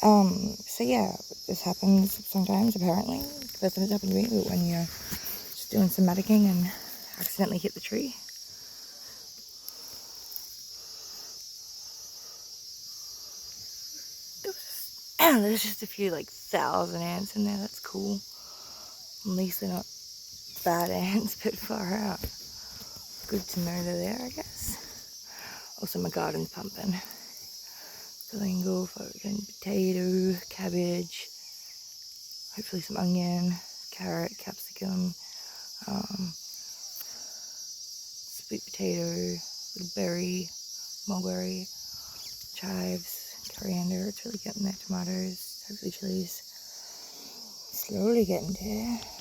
So yeah, this happens sometimes apparently. First time it's happened to me, but when you're just doing some maticking and accidentally hit the tree. There's just a few like 1,000 ants in there. That's cool. At least they're not bad ants, but far out. Good to know they're there, I guess. Also, my garden's pumping. Galangal, fucking potato, cabbage, hopefully some onion, carrot, capsicum, sweet potato, little berry, mulberry, chives, coriander. It's really getting there. Tomatoes, hopefully chilies. Slowly getting there.